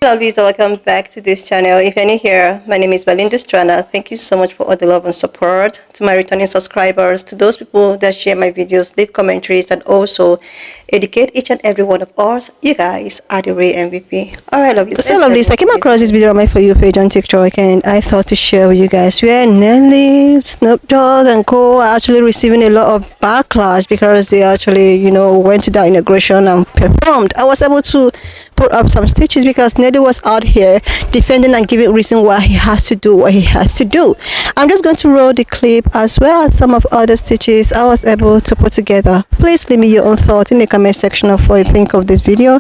Lovelies, welcome back to this channel. If you're new here, my name is Belinda Strana. Thank you so much for all the love and support. To my returning subscribers, to those people that share my videos, leave commentaries, and also educate each and every one of us, you guys are the real MVP. Alright, lovelies. So lovelies, I came across this video on my For You page on TikTok, and I thought to share with you guys where Nelly, Snoop Dogg, and co are actually receiving a lot of backlash because they actually, went to that inauguration and performed. I was able to put up some stitches because Nelly was out here defending and giving reason why he has to do what he has to do. I'm just going to roll the clip as well as some of other stitches I was able to put together. Please leave me your own thoughts in the comment section of what you think of this video,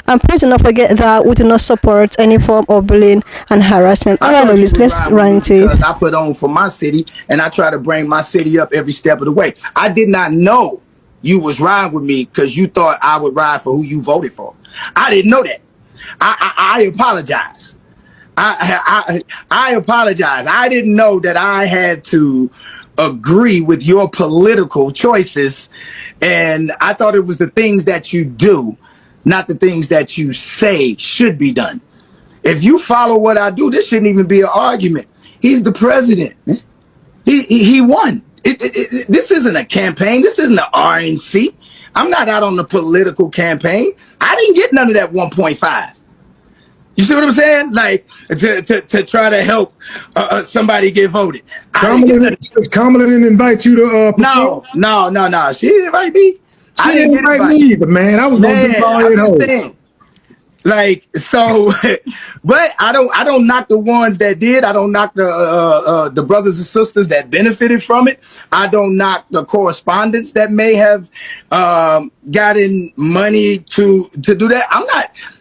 and please do not forget that we do not support any form of bullying and harassment. Alright, ladies, let's run into it. I put on for my city, and I try to bring my city up every step of the way. I did not know you was riding with me because you thought I would ride for who you voted for. I didn't know that. I apologize. I apologize. I didn't know that I had to agree with your political choices, and I thought it was the things that you do, not the things that you say should be done. If you follow what I do, this shouldn't even be an argument. He's the president. He won. This isn't a campaign. This isn't an RNC. I'm not out on the political campaign. I didn't get none of that 1.5. You see what I'm saying? Like to try to help somebody get voted. Kamala didn't invite you to No. She didn't invite me. I didn't invite me either, man. I was going to do all that. Like, so, but I don't knock the ones that did. I don't knock the brothers and sisters that benefited from it. I don't knock the correspondents that may have gotten money to do that.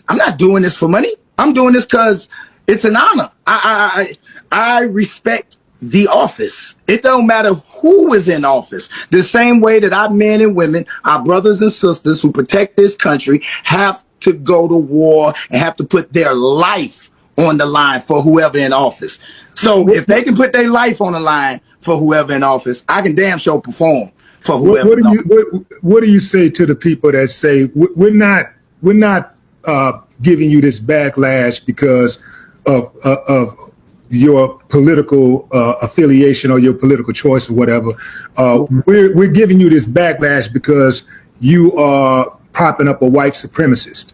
I'm not doing this for money. I'm doing this because it's an honor. I respect the office. It don't matter who is in office. The same way that our men and women, our brothers and sisters who protect this country have to go to war and have to put their life on the line for whoever in office. So if they can put their life on the line for whoever in office, I can damn sure perform for whoever. What do you say to the people that say we're not giving you this backlash because of your political affiliation or your political choice or whatever? We're giving you this backlash because you are propping up a white supremacist.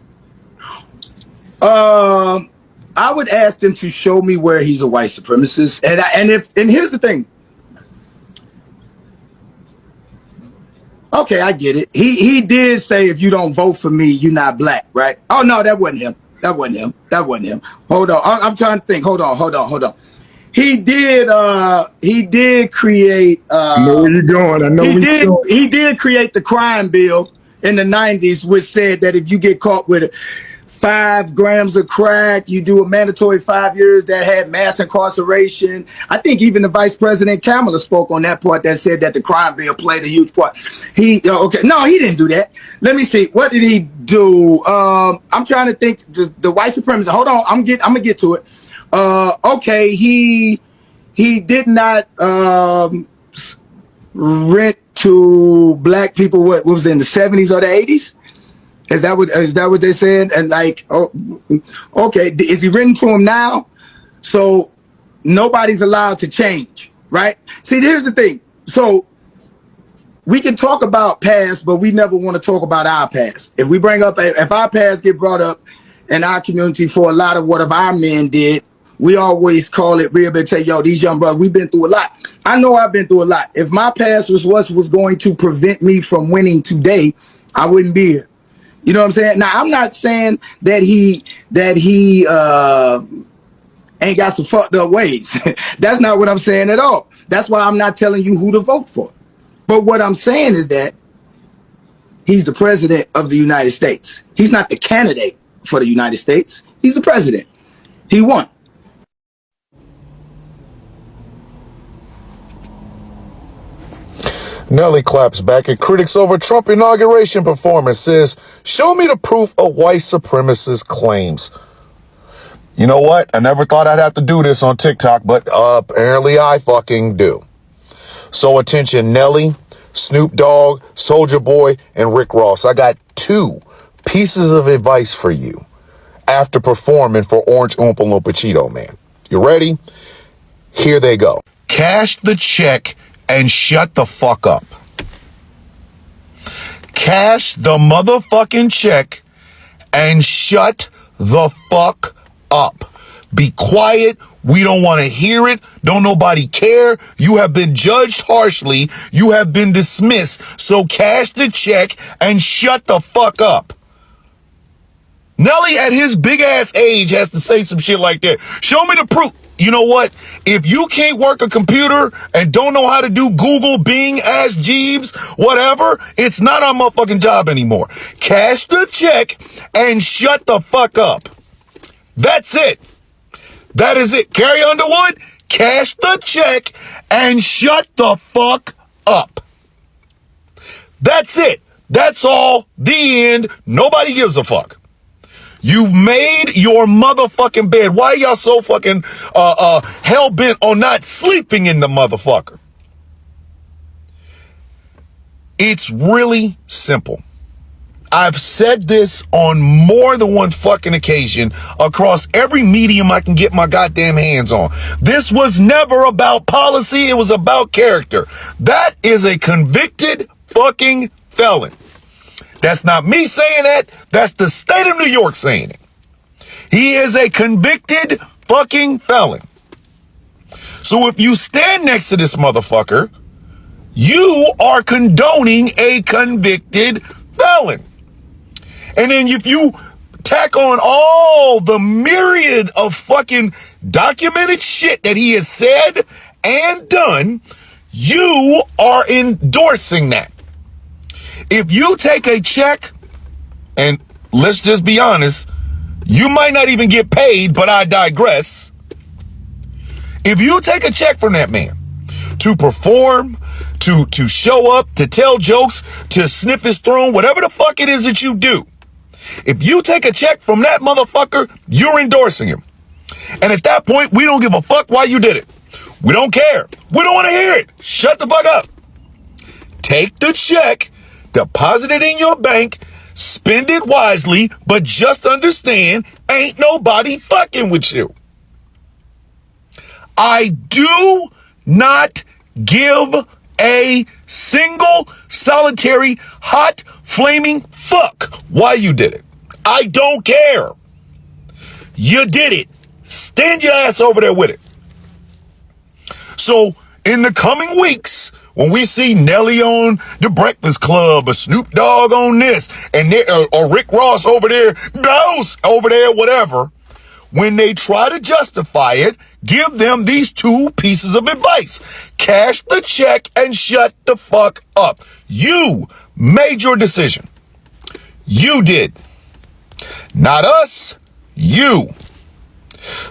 I would ask them to show me where he's a white supremacist, and here's the thing. Okay, I get it. He did say if you don't vote for me, you're not black, right? Oh no, that wasn't him. That wasn't him. Hold on, I'm trying to think. Hold on. He did create. I know where you're going. I know he did create the crime bill in the 90s, which said that if you get caught with 5 grams of crack, you do a mandatory 5 years. That had mass incarceration. I think even the Vice President Kamala spoke on that part that said that the crime bill played a huge part. No, he didn't do that. Let me see. What did he do? I'm trying to think. The white supremacist. Hold on. I'm gonna get to it. Okay, he did not rent to black people. What was it, in the 70s or the 80s? Is that what they said? And like, oh, okay, is he written to him now? So nobody's allowed to change, right? See, here's the thing. So we can talk about past, but we never want to talk about our past. If we bring up, if our past get brought up in our community for a lot of what our men did, we always call it rehabilitation. Yo, these young brothers, we've been through a lot. I know I've been through a lot. If my past was what was going to prevent me from winning today, I wouldn't be here. You know what I'm saying? Now, I'm not saying that he ain't got some fucked up ways. That's not what I'm saying at all. That's why I'm not telling you who to vote for. But what I'm saying is that he's the president of the United States. He's not the candidate for the United States. He's the president. He won. Nelly claps back at critics over Trump inauguration performance, says, show me the proof of white supremacist claims. You know what? I never thought I'd have to do this on TikTok, but apparently I fucking do. So attention, Nelly, Snoop Dogg, Soulja Boy, and Rick Ross. I got 2 pieces of advice for you after performing for Orange Oompa Loompa Cheeto Man. You ready? Here they go. Cash the check and shut the fuck up. Cash the motherfucking check and shut the fuck up. Be quiet. We don't want to hear it. Don't nobody care. You have been judged harshly. You have been dismissed. So cash the check and shut the fuck up. Nelly at his big ass age has to say some shit like that. Show me the proof. You know what? If you can't work a computer and don't know how to do Google, Bing, Ask Jeeves, whatever, it's not our motherfucking job anymore. Cash the check and shut the fuck up. That's it. That is it. Carrie Underwood, cash the check and shut the fuck up. That's it. That's all. The end. Nobody gives a fuck. You've made your motherfucking bed. Why are y'all so fucking hell-bent on not sleeping in the motherfucker? It's really simple. I've said this on more than one fucking occasion across every medium I can get my goddamn hands on. This was never about policy. It was about character. That is a convicted fucking felon. That's not me saying that. That's the state of New York saying it. He is a convicted fucking felon. So if you stand next to this motherfucker, you are condoning a convicted felon. And then if you tack on all the myriad of fucking documented shit that he has said and done, you are endorsing that. If you take a check, and let's just be honest, you might not even get paid, but I digress. If you take a check from that man to perform, to show up, to tell jokes, to sniff his throne, whatever the fuck it is that you do, if you take a check from that motherfucker, you're endorsing him. And at that point, we don't give a fuck why you did it. We don't care. We don't want to hear it. Shut the fuck up. Take the check, deposit it in your bank, spend it wisely, but just understand, ain't nobody fucking with you. I do not give a single solitary hot flaming fuck why you did it. I don't care. You did it. Stand your ass over there with it. So in the coming weeks, when we see Nelly on The Breakfast Club, or Snoop Dogg on this, and or Rick Ross over there, whatever, when they try to justify it, give them these two pieces of advice. Cash the check and shut the fuck up. You made your decision. You did. Not us, you.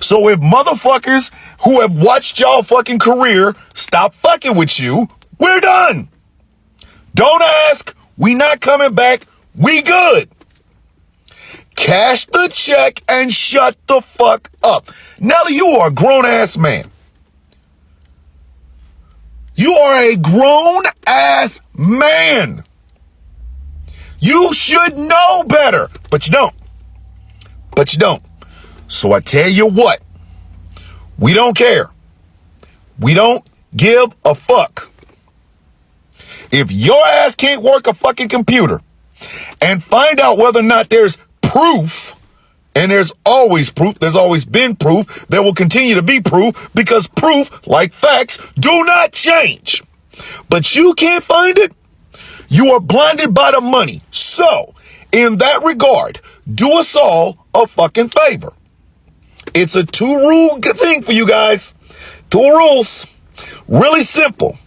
So if motherfuckers who have watched y'all fucking career stop fucking with you, we're done. Don't ask. We not coming back. We good. Cash the check and shut the fuck up. Nelly, you are a grown-ass man. You are a grown-ass man. You should know better, but you don't. But you don't. So I tell you what, we don't care. We don't give a fuck. If your ass can't work a fucking computer and find out whether or not there's proof, and there's always proof, there's always been proof, there will continue to be proof, because proof, like facts, do not change. But you can't find it, you are blinded by the money. So, in that regard, do us all a fucking favor. It's a 2-rule thing for you guys. 2 rules. Really simple.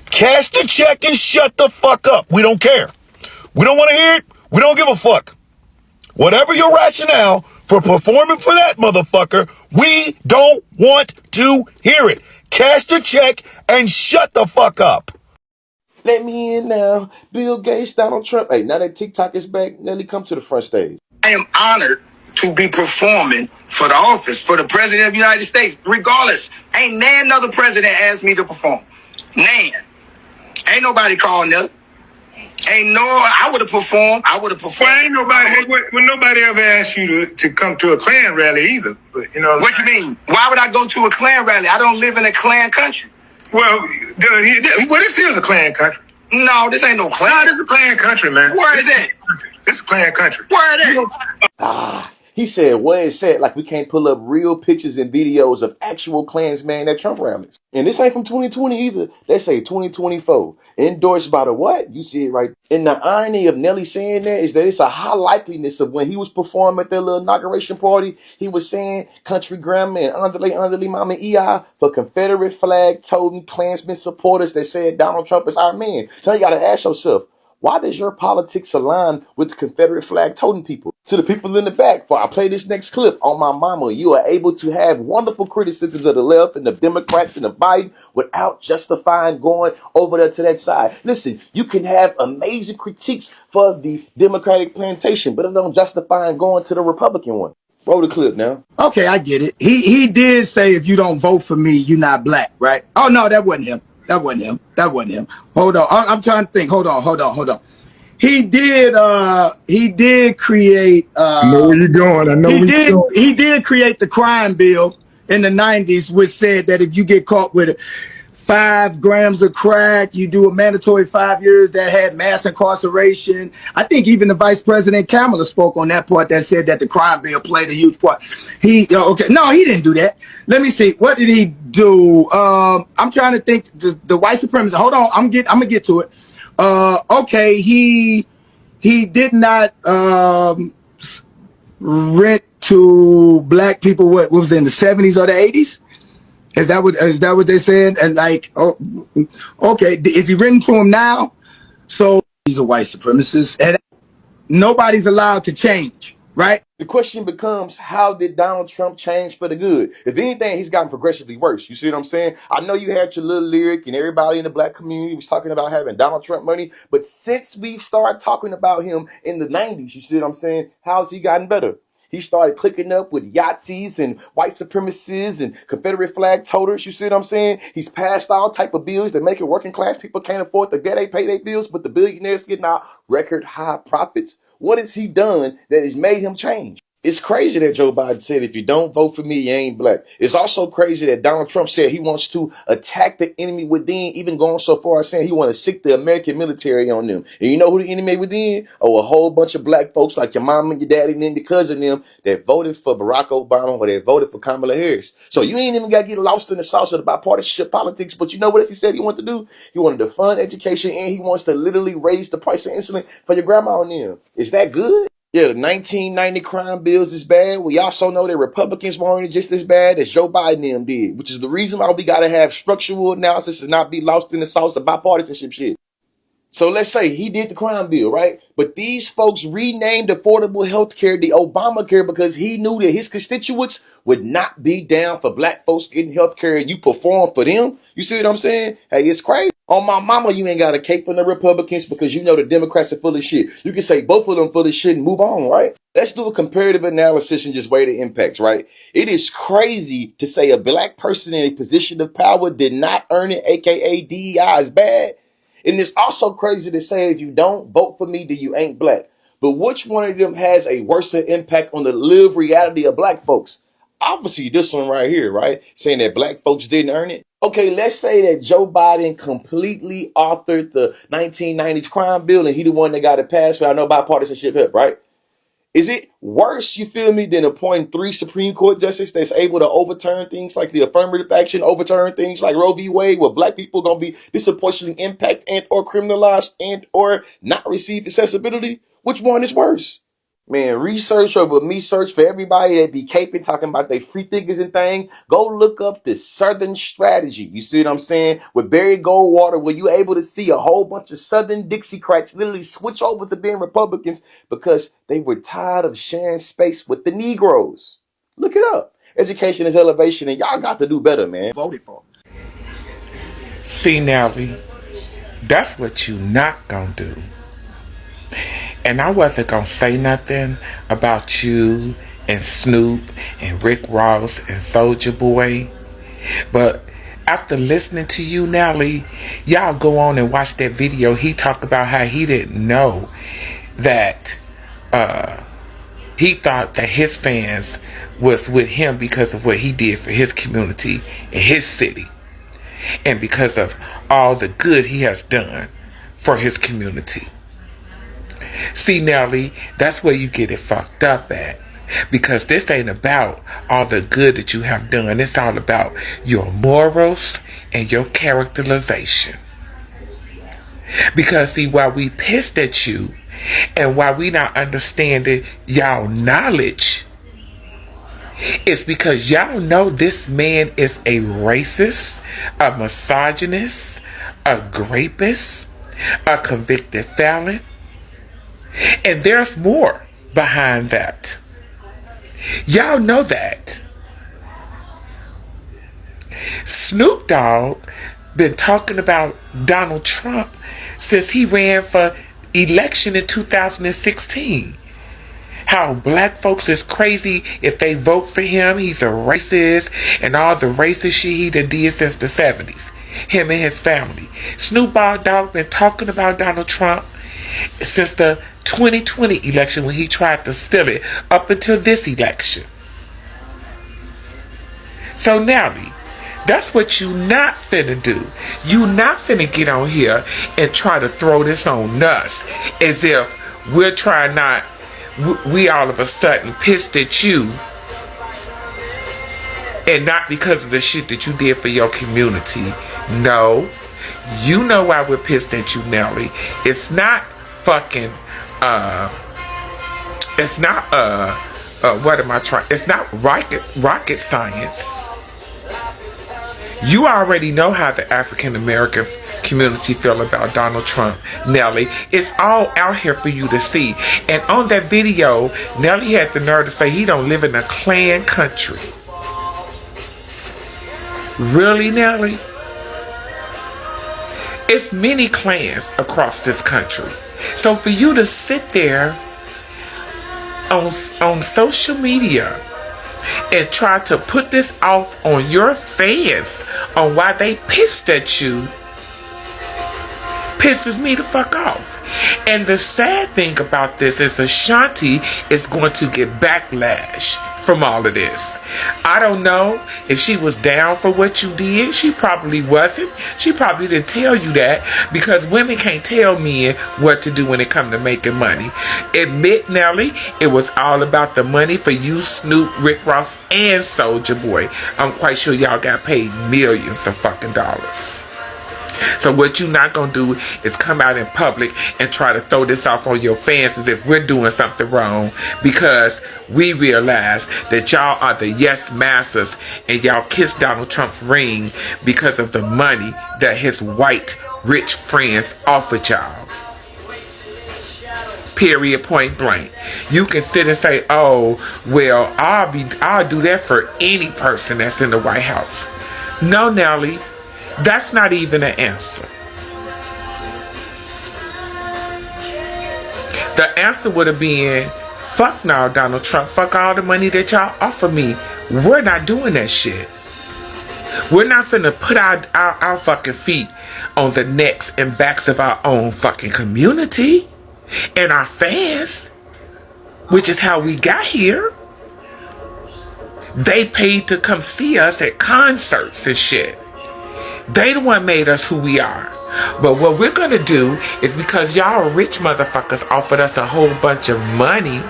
Cash the check and shut the fuck up. We don't care. We don't want to hear it. We don't give a fuck. Whatever your rationale for performing for that motherfucker, we don't want to hear it. Cash the check and shut the fuck up. Let me in now. Bill Gates, Donald Trump. Hey, now that TikTok is back, Nelly, come to the front stage. I am honored to be performing for the office, for the President of the United States. Regardless, ain't nan another president asked me to perform. Nan. Ain't nobody called Nelly. Ain't no, I would have performed. I would have performed. Well, ain't nobody. Well, nobody ever asked you to come to a Klan rally either. But you know. What you mean? Why would I go to a Klan rally? I don't live in a Klan country. Well, this is a Klan country. No, this ain't no Klan. No, this is a Klan country, man. Where is it? This is a Klan country. Where it is? He said what it said, like we can't pull up real pictures and videos of actual Klansmen at Trump rallies. And this ain't from 2020 either. They say 2024. Endorsed by the what? You see it right. And the irony of Nelly saying that is that it's a high likeliness of when he was performing at their little inauguration party, he was saying country grandma and underlay mama EI for Confederate flag toting Klansmen supporters that said Donald Trump is our man. So you gotta ask yourself, why does your politics align with the Confederate flag toting people? To the people in the back, before I play this next clip, on my mama, you are able to have wonderful criticisms of the left and the Democrats and the Biden without justifying going over there to that side. Listen, you can have amazing critiques for the Democratic plantation, but it don't justify going to the Republican one. Roll the clip now. Okay, I get it. He did say if you don't vote for me, you're not black, right? Oh no, that wasn't him. That wasn't him. That wasn't him. Hold on. I'm trying to think. Hold on. He did create I know where you're going. I know where you're going. he did create the crime bill in the 90s, which said that if you get caught with 5 grams of crack, you do a mandatory 5 years. That had mass incarceration. I think even the Vice President Kamala spoke on that part, that said that the crime bill played a huge part. No, he didn't do that. Let me see. What did he do? I'm trying to think. The white supremacist. Hold on. I'm gonna get to it. Okay, he did not rent to black people. What was it, in the 70s or the 80s? Is that what they said? And like, oh, okay, is he written to him now? So he's a white supremacist, and nobody's allowed to change, right? The question becomes, how did Donald Trump change for the good? If anything, he's gotten progressively worse. You see what I'm saying? I know you had your little lyric and everybody in the black community was talking about having Donald Trump money, but since we've started talking about him in the 90s, you see what I'm saying? How's he gotten better? He started clicking up with Yahtzees and white supremacists and Confederate flag toters. You see what I'm saying? He's passed all type of bills that make it working class people can't afford to get they pay their bills, but the billionaires getting out record high profits. What has he done that has made him change? It's crazy that Joe Biden said, if you don't vote for me, you ain't black. It's also crazy that Donald Trump said he wants to attack the enemy within, even going so far as saying he wants to sick the American military on them. And you know who the enemy within? Oh, a whole bunch of black folks like your mom and your daddy and them, because of them, that voted for Barack Obama or that voted for Kamala Harris. So you ain't even got to get lost in the sauce of the bipartisanship politics. But you know what he said he wanted to do? He wanted to fund education, and he wants to literally raise the price of insulin for your grandma and them. Is that good? Yeah, the 1990 crime bills is bad. We also know that Republicans weren't just as bad as Joe Biden them did, which is the reason why we got to have structural analysis and not be lost in the sauce of bipartisanship shit. So let's say he did the crime bill, right? But these folks renamed affordable health care the Obamacare because he knew that his constituents would not be down for black folks getting health care, and you perform for them. You see what I'm saying? Hey, it's crazy. On my mama, you ain't got a cake from the Republicans because you know the Democrats are full of shit. You can say both of them full of shit and move on, right? Let's do a comparative analysis and just weigh the impacts, right? It is crazy to say a black person in a position of power did not earn it, aka DEI, is bad. And it's also crazy to say if you don't vote for me, then you ain't black. But which one of them has a worse impact on the lived reality of black folks? Obviously, this one right here, right? Saying that black folks didn't earn it. Okay, let's say that Joe Biden completely authored the 1990s crime bill and he the one that got it passed without no bipartisanship help, right? Is it worse, you feel me, than appointing 3 Supreme Court justices that's able to overturn things like the affirmative action, overturn things like Roe v. Wade, where black people going to be disproportionately impacted and or criminalized and or not receive accessibility? Which one is worse? Man, research over me search for everybody that be caping talking about they free thinkers and thing. Go look up the Southern Strategy. You see what I'm saying? With Barry Goldwater, where you able to see a whole bunch of Southern Dixiecrats literally switch over to being Republicans because they were tired of sharing space with the Negroes. Look it up. Education is elevation, and y'all got to do better, man. Voted for. See, Nelly, that's what you not gonna do. And I wasn't gonna say nothing about you and Snoop and Rick Ross and Soulja Boy, but After listening to you, Nelly, y'all go on and watch that video. He talked about how he didn't know that he thought that his fans was with him because of what he did for his community and his city, and because of all the good he has done for his community. See, Nelly, that's where you get it fucked up at. Because this ain't about all the good that you have done. It's all about your morals and your characterization. Because see, while we pissed at you and while we not understanding y'all knowledge, it's because y'all know this man is a racist, a misogynist, a rapist, a convicted felon. And there's more behind that. Y'all know that. Snoop Dogg been talking about Donald Trump since he ran for election in 2016. How black folks is crazy if they vote for him. He's a racist and all the racist shit he did since the 70s. Him and his family. Snoop Dogg been talking about Donald Trump since the 2020 election when he tried to steal it up until this election. So Nelly, that's what you not finna do. You not finna get on here and try to throw this on us as if we're trying not, we all of a sudden pissed at you, and not because of the shit that you did for your community. No, you know why we're pissed at you, Nelly. It's not fucking it's not what am I trying? It's not rocket science. You already know how the African American community feel about Donald Trump, Nelly. It's all out here for you to see. And on that video, Nelly had the nerve to say he don't live in a Klan country. Really, Nelly? It's many clans across this country. So for you to sit there on social media and try to put this off on your fans on why they pissed at you pisses me the fuck off. And the sad thing about this is Ashanti is going to get backlash from all of this. I don't know if she was down for what you did. She probably wasn't. She probably didn't tell you that because women can't tell men what to do when it comes to making money. Admit, Nelly, it was all about the money for you, Snoop, Rick Ross, and Soulja Boy. I'm quite sure y'all got paid millions of fucking dollars. So what you not gonna do is come out in public and try to throw this off on your fans as if we're doing something wrong, because we realize that y'all are the yes masters and y'all kiss Donald Trump's ring because of the money that his white rich friends offered y'all. Period, point blank. You can sit and say, oh, well, I'll do that for any person that's in the White House. No, Nelly. That's not even an answer. The answer would have been, fuck no, Donald Trump. Fuck all the money that y'all offer me. We're not doing that shit. We're not finna put our fucking feet on the necks and backs of our own fucking community and our fans, which is how we got here. They paid to come see us at concerts and shit. They the one made us who we are. But what we're gonna do is, because y'all rich motherfuckers offered us a whole bunch of money,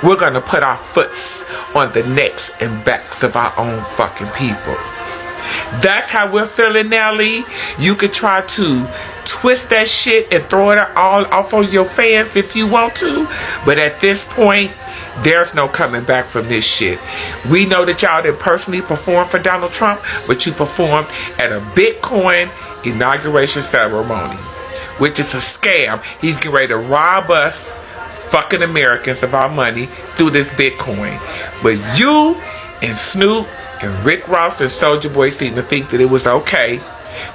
we're gonna put our foots on the necks and backs of our own fucking people. That's how we're feeling, Nelly. You can try to twist that shit and throw it all off on your fans if you want to, but at this point, there's no coming back from this shit. We know that y'all didn't personally perform for Donald Trump, but you performed at a Bitcoin inauguration ceremony, which is a scam. He's getting ready to rob us fucking Americans of our money through this Bitcoin. But you and Snoop and Rick Ross and Soulja Boy seem to think that it was okay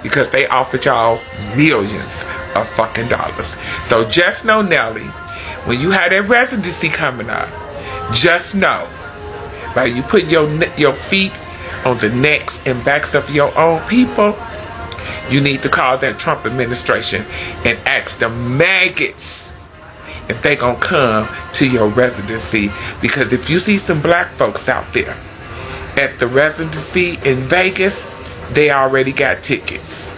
because they offered y'all millions of fucking dollars. So just know, Nelly, when you have that residency coming up, just know, right, you put your feet on the necks and backs of your own people, you need to call that Trump administration and ask the maggots if they gonna come to your residency. Because if you see some black folks out there at the residency in Vegas, they already got tickets.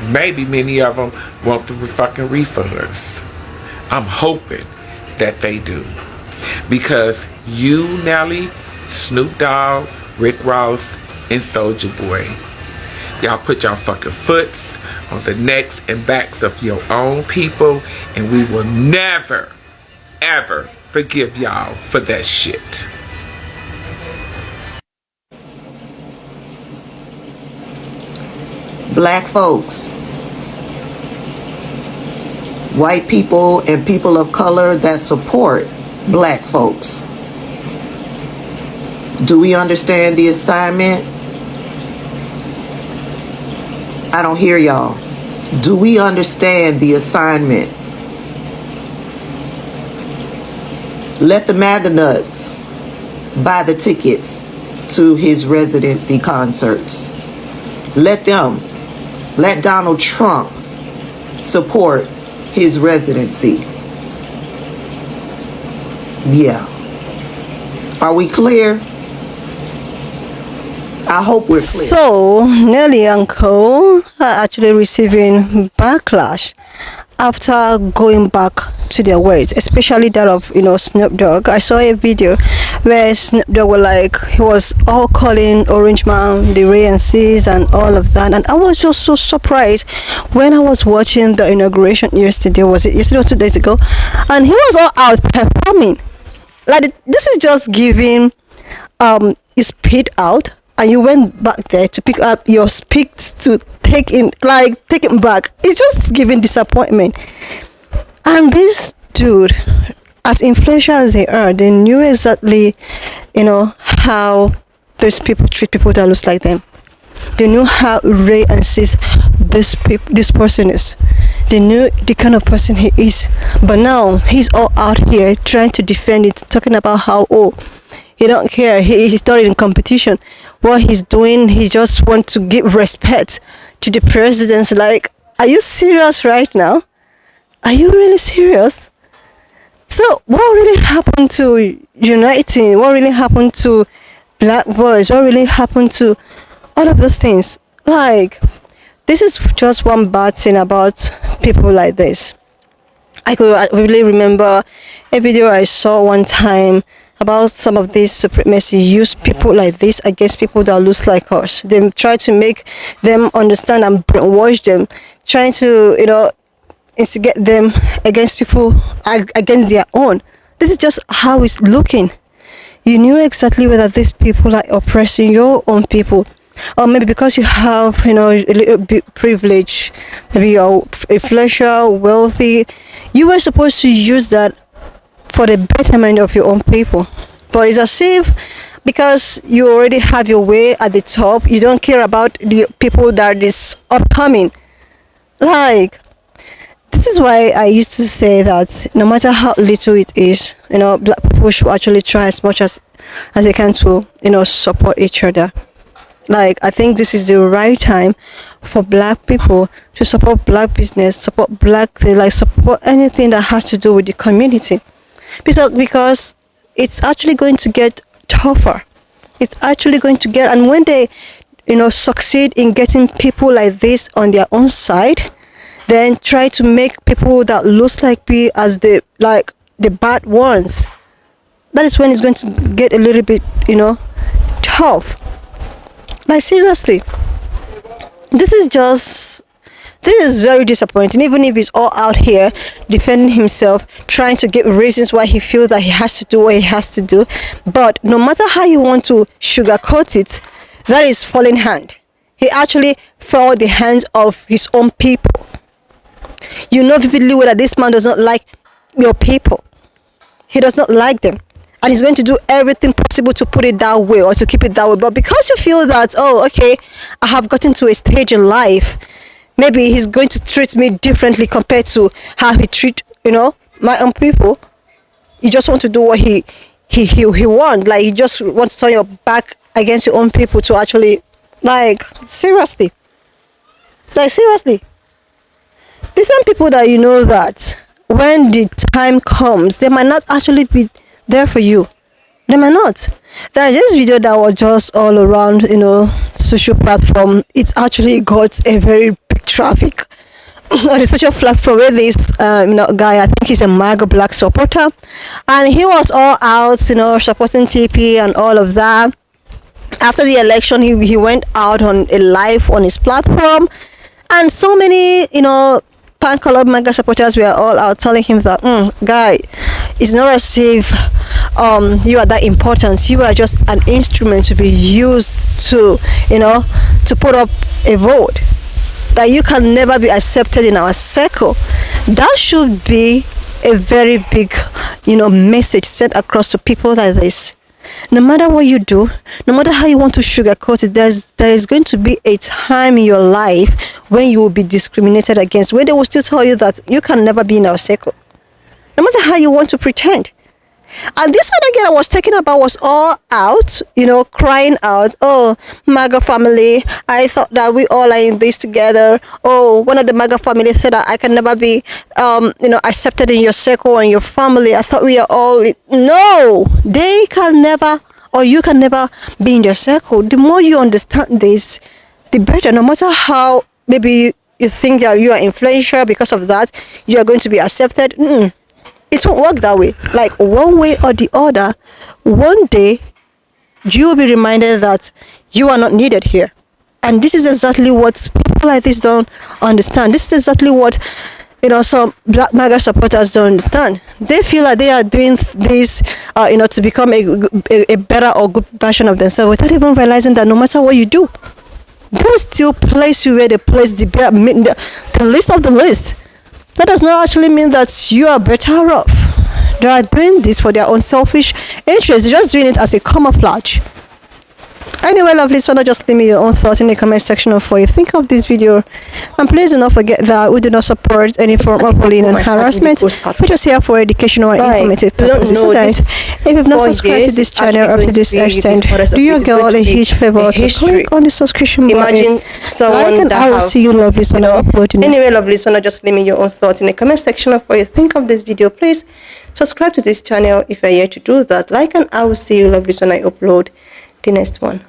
Maybe many of them want the fucking refunds. I'm hoping that they do. Because you, Nelly, Snoop Dogg, Rick Ross, and Soulja Boy, y'all put y'all fucking foots on the necks and backs of your own people, and we will never, ever forgive y'all for that shit. Black folks, white people, and people of color that support black folks. Do we understand the assignment? I don't hear y'all. Do we understand the assignment? Let the MAGA nuts buy the tickets to his residency concerts. Let Donald Trump support his residency. Yeah. Are we clear? I hope we're clear. So, Nelly and Co. are actually receiving backlash after going back to their words, especially that of, Snoop Dogg. I saw a video where Snoop Dogg he was all calling Orange Man, the RNCs and all of that. And I was just so surprised when I was watching the inauguration yesterday. Was it yesterday or 2 days ago? And he was all out performing. This is just giving you spit out, and you went back there to pick up your spit to take it back. It's just giving disappointment. And this dude, as influential as they are, they knew exactly, how those people treat people that looks like them. They knew how Ray and Sis this person is. They knew the kind of person he is. But now he's all out here trying to defend it, talking about how he don't care. He's not in competition. What he's doing, he just wants to give respect to the president. Are you serious right now? Are you really serious? So what really happened to uniting? What really happened to black boys? What really happened to all of those things? This is just one bad thing about people like this. I really remember a video I saw one time about some of these supremacy use people like this against people that looks like us. They try to make them understand and brainwash them, trying to, instigate them against people, against their own. This is just how it's looking. You knew exactly whether these people are oppressing your own people, or maybe because you have, a little bit privilege, maybe you're influential, wealthy, you were supposed to use that for the betterment of your own people. But it's as if because you already have your way at the top, you don't care about the people that is upcoming. This is why I used to say that no matter how little it is, black people should actually try as much as they can to, support each other. I think this is the right time for black people to support black business, support black things, support anything that has to do with the community. Because it's actually going to get tougher. It's actually going to get, and when they, succeed in getting people like this on their own side, then try to make people that looks like me as the bad ones. That is when it's going to get a little bit, tough. Seriously, this is very disappointing. Even if he's all out here defending himself, trying to give reasons why he feels that he has to do what he has to do, but no matter how you want to sugarcoat it, that is falling hand. He actually fell the hands of his own people. You know vividly well that this man does not like your people. He does not like them. And he's going to do everything possible to put it that way or to keep it that way. But because you feel that, I have gotten to a stage in life, maybe he's going to treat me differently compared to how he treat, my own people. You just want to do what he he won. Like, he just wants to turn your back against your own people to actually, like, seriously. Like, seriously. The same people that you know that when the time comes, they might not actually be there for you. They might not. There's this video that was just all around, social platform. It actually got a very big traffic on the social platform where this guy, I think he's a MAGA black supporter, and he was all out, supporting TP and all of that. After the election, he went out on a live on his platform, and so many, pan-colored MAGA supporters were all out telling him that, guy, it's not as if you are that important. You are just an instrument to be used to, to put up a vote. That you can never be accepted in our circle. That should be a very big, message sent across to people like this. No matter what you do, no matter how you want to sugarcoat it, there is going to be a time in your life when you will be discriminated against, where they will still tell you that you can never be in our circle. No matter how you want to pretend. And this other girl I was talking about was all out, crying out, oh, MAGA family, I thought that we all are in this together. Oh, one of the MAGA family said that I can never be, accepted in your circle and your family. I thought we are all... No, they can never, or you can never be in their circle. The more you understand this, the better. No matter how maybe you think that you are influential, because of that, you are going to be accepted. It won't work that way. Like, one way or the other, one day you will be reminded that you are not needed here. And this is exactly what people like this don't understand. This is exactly what some black MAGA supporters don't understand. They feel like they are doing this to become a better or good version of themselves, without even realizing that no matter what you do, they will still place you where they place the least of the least. That does not actually mean that you are better off. They are doing this for their own selfish interests. They're just doing it as a camouflage. Anyway, lovelies, why not just leave me your own thoughts in the comment section of what you think of this video. And please do not forget that we do not support any form of bullying and harassment. We're just here for educational and informative purposes. So guys, if you've not subscribed to this channel up to this extent, do your girl a huge favor to click on the subscription button. Imagine someone and I will see you, lovelies, when I upload. Anyway, lovelies, why not just leave me your own thoughts in the comment section of what you think of this video. Please subscribe to this channel if you're here to do that. Like, and I will see you, lovelies, when I upload the next one.